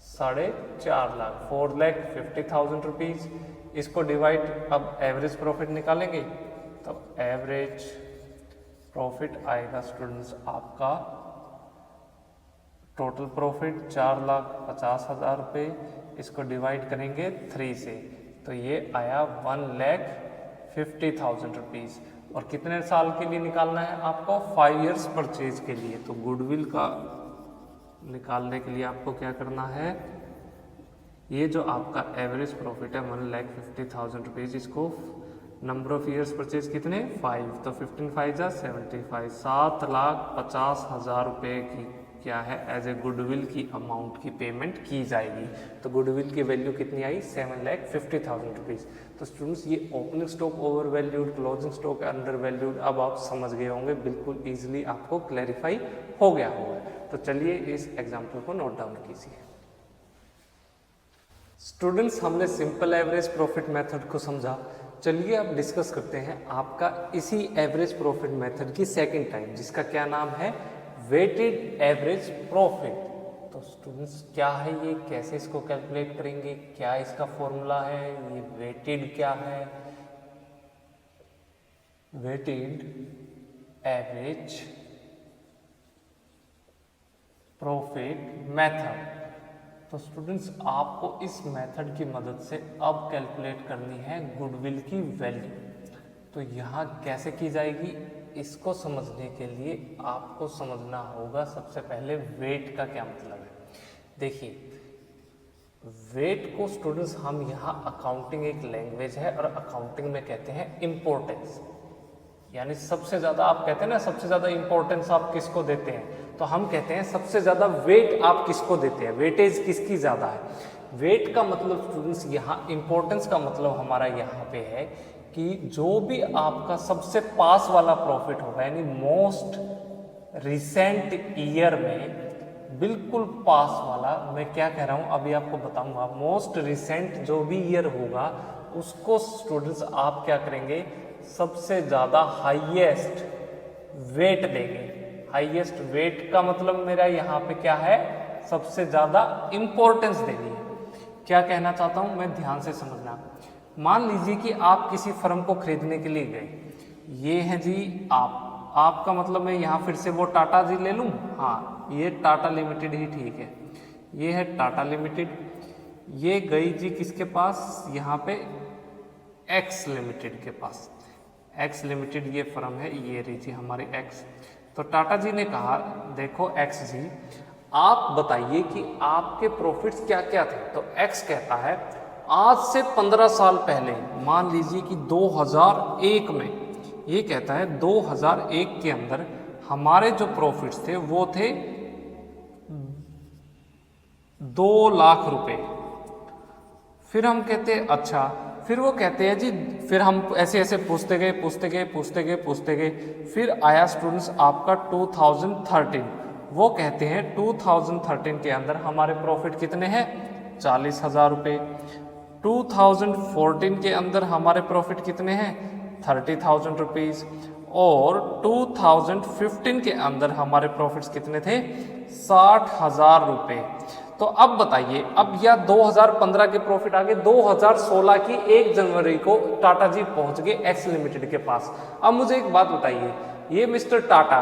4.5 लाख, 4,50,000 रुपीज। इसको डिवाइड, अब एवरेज प्रॉफिट निकालेंगे तो एवरेज प्रॉफिट आएगा स्टूडेंट्स आपका टोटल प्रॉफिट 4,50,000 रुपये, इसको डिवाइड करेंगे 3 से तो ये आया 1,50,000 रुपीज़। और कितने साल के लिए निकालना है आपको? 5 इयर्स परचेज के लिए। तो गुडविल का निकालने के लिए आपको क्या करना है, ये जो आपका एवरेज प्रॉफिट है 1,50,000 रुपीज़, इसको नंबर ऑफ ईयर्स परचेज कितने? 5, तो 15 5 जा 75, 7,50,000 रुपये की क्या है एज ए गुडविल की अमाउंट की पेमेंट की जाएगी। तो गुडविल की वैल्यू कितनी आई? 7,50,000 रुपीज़। तो स्टूडेंट्स ये opening stock over valued, closing stock under valued, अब आप समझ गए होंगे, बिल्कुल ईजिली आपको क्लैरिफाई हो गया होगा। तो चलिए इस एग्जाम्पल को नोट डाउन कीजिए। स्टूडेंट्स हमने सिंपल एवरेज प्रॉफिट मेथड को समझा, चलिए अब डिस्कस करते हैं आपका इसी एवरेज प्रॉफिट मेथड की सेकंड टाइप, जिसका क्या नाम है? Weighted average profit. तो स्टूडेंट्स क्या है ये, कैसे इसको कैलकुलेट करेंगे, क्या इसका फॉर्मूला है, ये वेटेड क्या है? Weighted average profit method. तो स्टूडेंट्स आपको इस मेथड की मदद से अब कैलकुलेट करनी है गुडविल की वैल्यू। तो यहाँ कैसे की जाएगी, इसको समझने के लिए आपको समझना होगा सबसे पहले वेट का क्या मतलब है। देखिए वेट को स्टूडेंट्स हम यहाँ, अकाउंटिंग एक लैंग्वेज है और अकाउंटिंग में कहते हैं इम्पोर्टेंस, यानी सबसे ज़्यादा आप कहते हैं ना, सबसे ज़्यादा इंपॉर्टेंस आप किसको देते हैं, तो हम कहते हैं सबसे ज़्यादा वेट आप किसको देते हैं, वेटेज किसकी ज़्यादा है। वेट का मतलब स्टूडेंट्स यहाँ, इंपॉर्टेंस का मतलब हमारा यहाँ पे है कि जो भी आपका सबसे पास वाला प्रॉफिट होगा, यानी मोस्ट रिसेंट ईयर में बिल्कुल पास वाला, मैं क्या कह रहा हूँ अभी आपको बताऊंगा, मोस्ट रिसेंट जो भी ईयर होगा उसको स्टूडेंट्स आप क्या करेंगे, सबसे ज़्यादा हाईएस्ट वेट देंगे। हाईएस्ट वेट का मतलब मेरा यहाँ पे क्या है, सबसे ज़्यादा इंपॉर्टेंस देनी है। क्या कहना चाहता हूँ मैं, ध्यान से समझना। मान लीजिए कि आप किसी फर्म को खरीदने के लिए गए, ये है जी आपका मतलब मैं यहाँ फिर से वो टाटा जी ले लूँ, हाँ ये टाटा लिमिटेड ही ठीक है, ये है टाटा लिमिटेड। ये गई जी किसके पास, यहाँ पे एक्स लिमिटेड के पास। एक्स लिमिटेड ये फर्म है, ये रही थी हमारी एक्स। तो टाटा जी ने कहा देखो एक्स जी आप बताइए कि आपके प्रॉफिट्स क्या क्या थे। तो एक्स कहता है आज से 15 साल पहले, मान लीजिए कि 2001 में, ये कहता है 2001 के अंदर हमारे जो प्रॉफिट्स थे वो थे 2 लाख रुपए। फिर हम कहते हैं अच्छा, फिर वो कहते हैं जी, फिर हम ऐसे ऐसे पूछते गए, फिर आया स्टूडेंट्स आपका 2013। वो कहते हैं 2013 के अंदर हमारे प्रॉफिट कितने हैं, 40,000 रुपये। 2014 के अंदर हमारे प्रॉफिट कितने हैं, 30,000 रुपीज़। और 2015 के अंदर हमारे प्रॉफिट्स कितने थे, 60,000 रुपये। तो अब बताइए, अब या 2015 के प्रॉफिट आ गए, 2016 की 1 जनवरी को टाटा जी पहुंच गए एक्स लिमिटेड के पास। अब मुझे एक बात बताइए, ये मिस्टर टाटा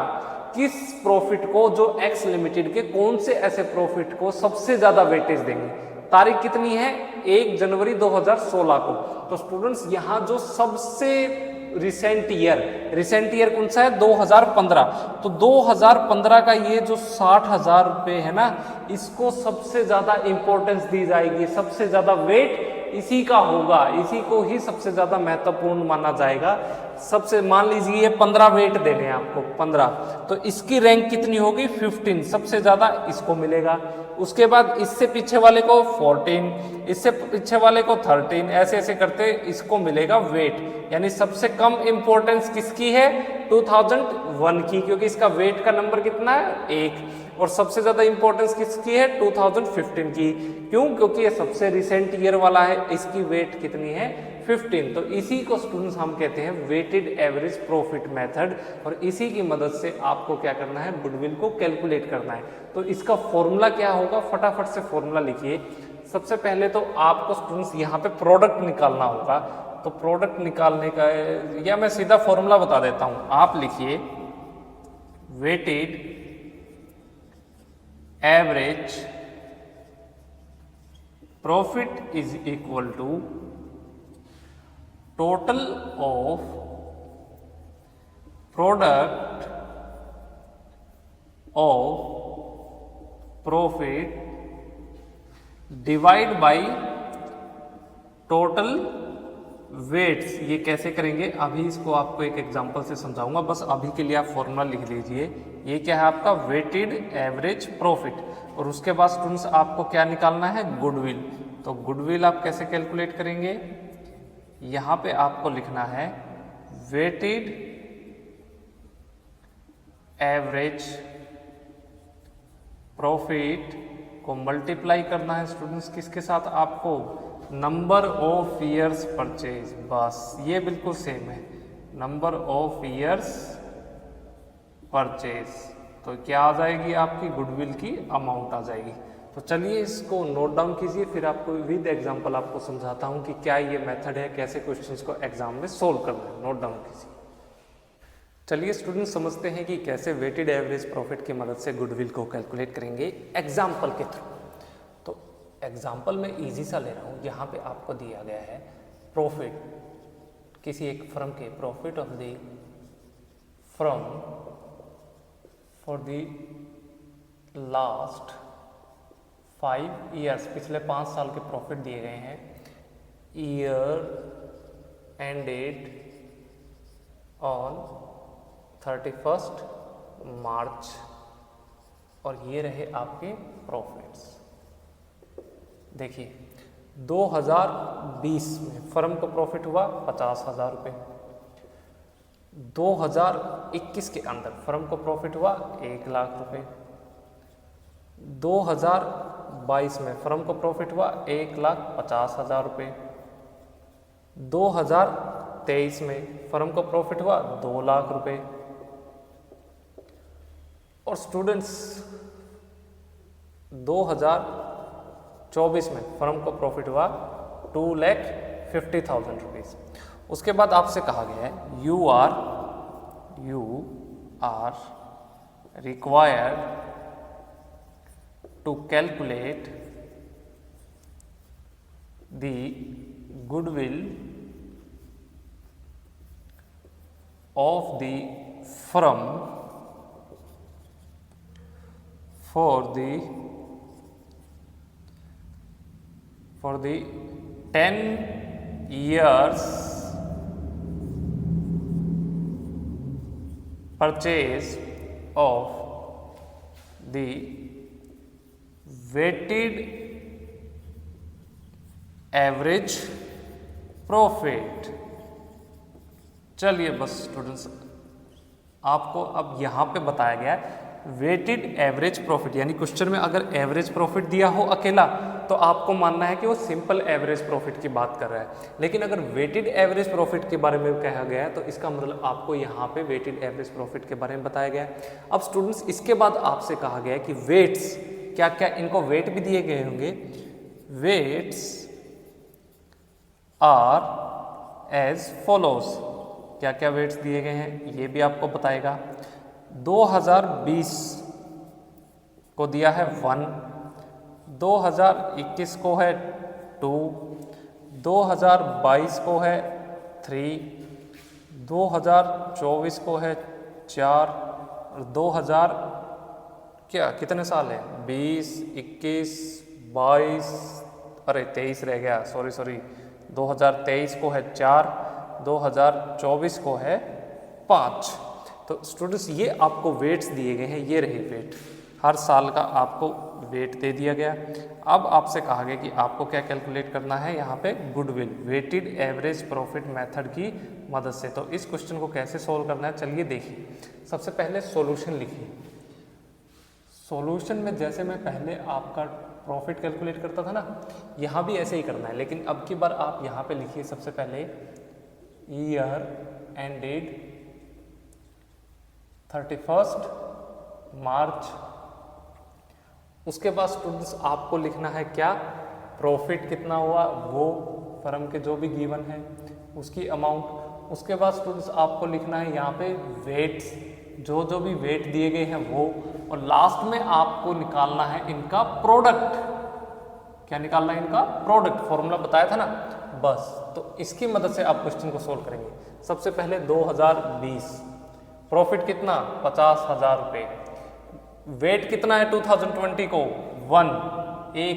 किस प्रॉफिट को, जो एक्स लिमिटेड के कौन से ऐसे प्रॉफिट को सबसे ज्यादा वेटेज देंगे, तारीख कितनी है, 1 जनवरी 2016 को। तो स्टूडेंट्स यहाँ जो सबसे रिसेंट ईयर कौन सा है, 2015। तो 2015 का ये जो 60,000 रुपये है ना, इसको सबसे ज्यादा इंपॉर्टेंस दी जाएगी, सबसे ज्यादा वेट इसी का होगा, इसी को ही सबसे ज्यादा महत्वपूर्ण माना जाएगा। सबसे मान लीजिए ये 15 वेट देने हैं आपको, 15, तो इसकी रैंक कितनी होगी, 15, सबसे ज्यादा इसको मिलेगा। उसके बाद इससे पीछे वाले को 14, इससे पीछे वाले को 13, ऐसे ऐसे करते इसको मिलेगा वेट। यानी सबसे कम इंपॉर्टेंस किसकी है, 2001 की, क्योंकि इसका वेट का नंबर कितना है, 1। और सबसे ज्यादा इंपॉर्टेंस किसकी है, 2015 की। क्यों, क्योंकि ये सबसे रिसेंट ईयर वाला है, इसकी वेट कितनी है, 15। तो इसी को स्टूडेंट्स हम कहते हैं वेटेड एवरेज प्रॉफिट मेथड। और इसी की मदद से आपको क्या करना है, गुडविल को कैलकुलेट करना है। तो इसका फॉर्मूला क्या होगा, फटाफट से फॉर्मूला लिखिए। सबसे पहले तो आपको स्टूडेंट्स यहाँ पे प्रोडक्ट निकालना होगा। तो प्रोडक्ट निकालने का, या मैं सीधा फॉर्मूला बता देता हूँ, आप लिखिए weighted average profit is equal to total of product of profit divide by total weights. ये कैसे करेंगे अभी इसको आपको एक एग्जांपल से समझाऊंगा, बस अभी के लिए आप फॉर्मूला लिख लीजिए। ये क्या है आपका वेटेड एवरेज प्रॉफिट, और उसके बाद स्टूडेंट्स आपको क्या निकालना है गुडविल। तो गुडविल आप कैसे कैलकुलेट करेंगे, यहां पे आपको लिखना है वेटेड एवरेज प्रॉफिट को मल्टीप्लाई करना है स्टूडेंट्स किसके साथ, आपको नंबर ऑफ ईयर्स परचेज। बस ये बिल्कुल सेम है, नंबर ऑफ ईयर्स परचेज। तो क्या आ जाएगी आपकी गुडविल की अमाउंट आ जाएगी। तो चलिए इसको नोट डाउन कीजिए, फिर आपको विद एग्जांपल आपको समझाता हूं कि क्या ये मेथड है, कैसे क्वेश्चंस को एग्जाम में सोल्व करना है। नोट डाउन कीजिए। चलिए स्टूडेंट समझते हैं कि कैसे वेटेड एवरेज प्रॉफिट की मदद से गुडविल को कैलकुलेट करेंगे एग्जाम्पल के थ्रू। तो एग्जाम्पल में इजी सा ले रहा हूँ। यहाँ पे आपको दिया गया है प्रॉफिट किसी एक फर्म के, profit of the firm for the last 5 years, पिछले 5 साल के प्रॉफिट दिए गए हैं। ईयर एंडेड ऑन 31 मार्च, और ये रहे आपके प्रॉफिट्स। देखिए 2020 में फर्म को प्रॉफिट हुआ 50,000 रुपये। 2021 के अंदर फर्म को प्रॉफिट हुआ 1 लाख रुपए। 2022 में फर्म को प्रॉफिट हुआ 1,50,000 रुपये। 2023 में फर्म को प्रॉफिट हुआ 2 लाख रुपए। और स्टूडेंट्स 2024 में फर्म को प्रॉफिट हुआ 2,50,000 रुपीज। उसके बाद आपसे कहा गया है you are required to calculate the goodwill of the firm for the 10 years purchase of the weighted average profit। चलिए बस स्टूडेंट्स आपको अब यहाँ पे बताया गया है वेटेड एवरेज प्रॉफिट, यानी क्वेश्चन में अगर एवरेज प्रॉफिट दिया हो अकेला तो आपको मानना है कि वो सिंपल एवरेज प्रॉफिट की बात कर रहा है। लेकिन अगर वेटेड एवरेज प्रॉफिट के बारे में कहा गया है तो इसका मतलब आपको यहाँ पे वेटेड एवरेज प्रॉफिट के बारे में बताया गया है। अब स्टूडेंट्स इसके बाद आपसे कहा गया है कि वेट्स क्या क्या, इनको वेट भी दिए गए होंगे। वेट्स आर एज फॉलोज, क्या क्या वेट्स दिए गए हैं ये भी आपको बताएगा। 2020 को दिया है 1, 2021 को है 2, 2022 को है 3, 2024 को है 4, और 2000 कितने साल है 20, 21, 22, अरे 23 रह गया, सॉरी 2023 को है 4, 2024 को है 5। तो स्टूडेंट्स ये आपको वेट्स दिए गए हैं, ये रहे वेट, हर साल का आपको वेट दे दिया गया। अब आपसे कहा गया कि आपको क्या कैलकुलेट करना है यहाँ पे goodwill weighted average profit method की मदद से। तो इस क्वेश्चन को कैसे सोल्व करना है चलिए देखिए। सबसे पहले सॉल्यूशन लिखिए। सॉल्यूशन में जैसे मैं पहले आपका प्रॉफिट कैलकुलेट करता था ना, यहाँ भी ऐसे ही करना है, लेकिन अब की बार आप यहाँ पे लिखिए सबसे पहले ईयर एंडेड 31 मार्च। उसके बाद स्टूडेंट्स आपको लिखना है क्या, प्रॉफिट कितना हुआ वो फर्म के जो भी गिवन है उसकी अमाउंट। उसके बाद स्टूडेंट्स आपको लिखना है यहाँ पे वेट्स जो जो भी वेट दिए गए हैं वो, और लास्ट में आपको निकालना है इनका प्रोडक्ट। क्या निकालना है? इनका प्रोडक्ट। फॉर्मूला बताया था ना, बस। तो इसकी मदद से आप क्वेश्चन को सोल्व करेंगे। सबसे पहले 2020, प्रॉफिट कितना? 50,000 रुपये। वेट कितना है 2020 को? 1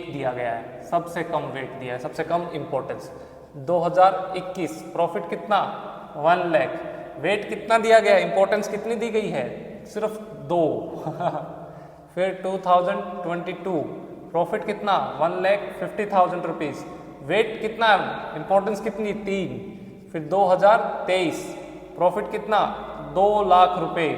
दिया गया है, सबसे कम वेट दिया है, सबसे कम इंपॉर्टेंस। 2021 प्रॉफिट कितना? 1 लाख। वेट कितना दिया गया है? इंपॉर्टेंस कितनी दी गई है? सिर्फ 2। फिर 2022 प्रॉफिट कितना? 1,50,000 रुपीज। वेट कितना? इंपॉर्टेंस कितनी? 3। फिर 2023 प्रॉफिट कितना? 2 लाख रुपए।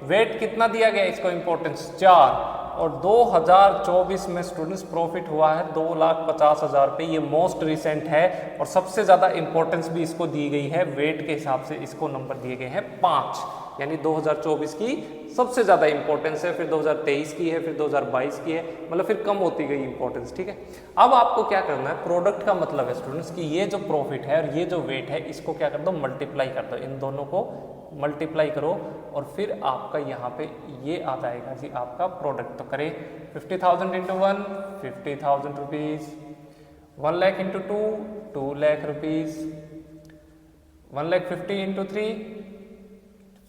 वेट कितना दिया गया इसको? इंपॉर्टेंस 4। और 2024 में स्टूडेंट्स प्रॉफिट हुआ है 2,50,000 रुपये। ये मोस्ट रिसेंट है और सबसे ज़्यादा इंपॉर्टेंस भी इसको दी गई है। वेट के हिसाब से इसको नंबर दिए गए हैं 5, यानी 2024 की सबसे ज़्यादा इंपॉर्टेंस है, फिर 2023 की है, फिर 2022 की है, मतलब फिर कम होती गई इंपॉर्टेंस। ठीक है, अब आपको क्या करना है? प्रोडक्ट का मतलब है स्टूडेंट्स कि ये जो प्रॉफिट है और ये जो वेट है, इसको क्या कर दो? मल्टीप्लाई कर दो। इन दोनों को मल्टीप्लाई करो और फिर आपका यहाँ पे ये आ जाएगा जी आपका प्रोडक्ट। तो करें 50,000 into 1, 50,000 rupees. 1 lakh into 2, 2 lakh rupees. 1,50,000 into 3,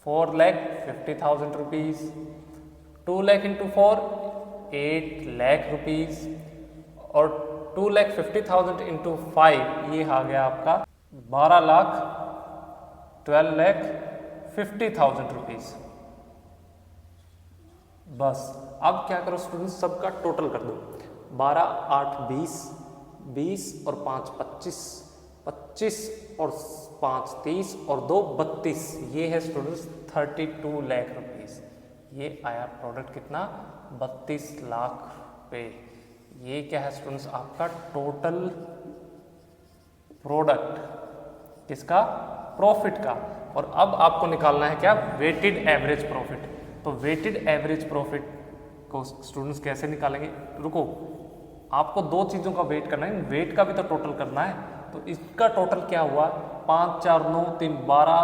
4,50,000 rupees. 2 lakh into 4, 8 lakh rupees. और 2,50,000 इंटू 5 ये आ गया आपका 12,50,000 रुपीज़। बस अब क्या करो स्टूडेंट्स, सबका टोटल कर दो। 12, 8, 20, 20 और 5, 25, 25 और 5, 30 और 2, 32। ये है स्टूडेंट्स 32 लाख रुपीज़। ये आया प्रोडक्ट कितना? 32 लाख रुपये। ये क्या है स्टूडेंट्स? आपका टोटल प्रोडक्ट, किसका? प्रॉफिट का। और अब आपको निकालना है क्या? Weighted average profit. तो वेटेड एवरेज प्रॉफिट को स्टूडेंट्स कैसे निकालेंगे? रुको, आपको 2 चीज़ों का वेट करना है, वेट का भी तो टोटल करना है। तो इसका टोटल क्या हुआ? 5, 4, 9, 3, 12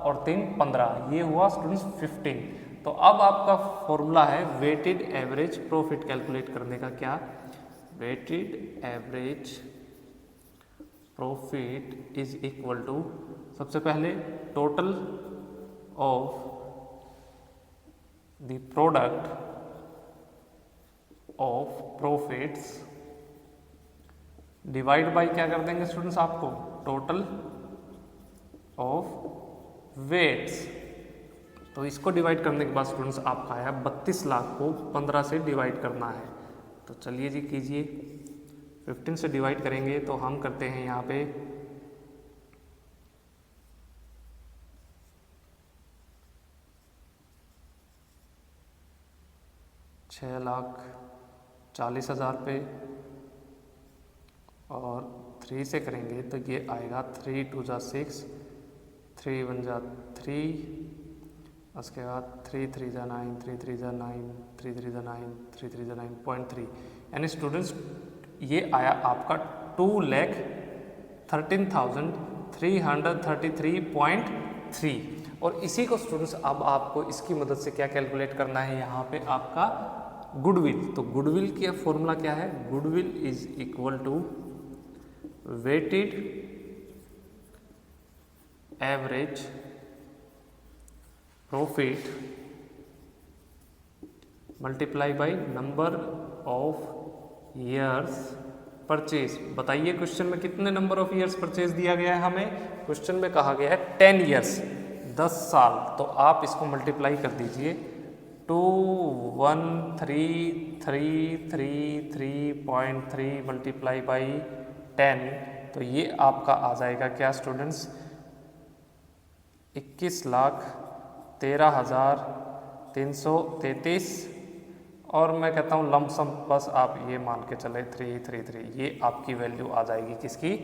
और 3, 15। ये हुआ स्टूडेंट्स 15। तो अब आपका फॉर्मूला है वेटेड एवरेज प्रॉफिट कैलकुलेट करने का। क्या? Weighted average profit is equal to, सबसे पहले total of the product of profits divide by, क्या कर देंगे स्टूडेंट्स आपको? Total of weights. तो इसको डिवाइड करने के बाद स्टूडेंट्स आपका आया 32 लाख को 15 से डिवाइड करना है। तो चलिए जी कीजिए। 15 से डिवाइड करेंगे तो हम करते हैं यहाँ पे 6,40,000 रुपये और 3 से करेंगे तो ये आएगा 3 2 जा 6, 3 1 जा 3, उसके बाद 3 3 जा 9, 3 3 जा 9, 3 3 जा 9, 3 3 जा 9.3। यानी स्टूडेंट्स ये आया आपका 2,13,333.3। और इसी को स्टूडेंट्स अब आपको इसकी मदद से क्या कैलकुलेट करना है? यहाँ पे आपका गुडविल। तो गुडविल का फॉर्मूला क्या है? Goodwill is equal to weighted average profit multiply by number of years purchase. बताइए क्वेश्चन में कितने नंबर ऑफ ईयर्स परचेज दिया गया है हमें? क्वेश्चन में कहा गया है 10 ईयर्स, 10 साल। तो आप इसको मल्टीप्लाई कर दीजिए 2,13,333.3 मल्टीप्लाई बाई 10। तो ये आपका आ जाएगा क्या स्टूडेंट्स? 21,13,333। और मैं कहता हूँ लमसम बस आप ये मान के चले 333, ये आपकी वैल्यू आ जाएगी किसकी?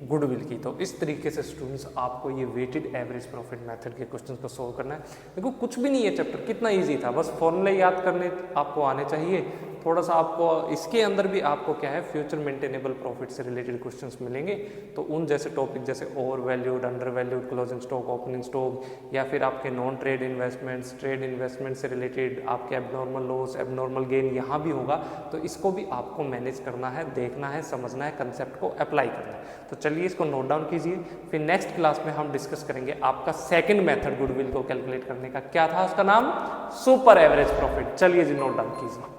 गुडविल की। तो इस तरीके से स्टूडेंट्स आपको ये वेटेड एवरेज प्रॉफिट मेथड के क्वेश्चंस को सोल्व करना है। देखो कुछ भी नहीं है चैप्टर, कितना इजी था, बस फॉर्मूले याद करने आपको आने चाहिए। थोड़ा सा आपको इसके अंदर भी आपको क्या है फ्यूचर मेंटेनेबल प्रॉफिट से रिलेटेड क्वेश्चंस मिलेंगे। तो उन जैसे टॉपिक जैसे over valued, under valued, closing stock, opening stock, या फिर आपके non trade investments, trade investment से रिलेटेड आपके एबनॉर्मल लॉस, एबनॉर्मल गेन यहाँ भी होगा। तो इसको भी आपको मैनेज करना है, देखना है, समझना है, कंसेप्ट को अप्लाई करना है। तो चलिए इसको नोट डाउन कीजिए। फिर नेक्स्ट क्लास में हम डिस्कस करेंगे आपका सेकंड मेथड गुडविल को कैलकुलेट करने का, क्या था उसका नाम, सुपर एवरेज प्रॉफिट। चलिए जी नोट डाउन कीजिए।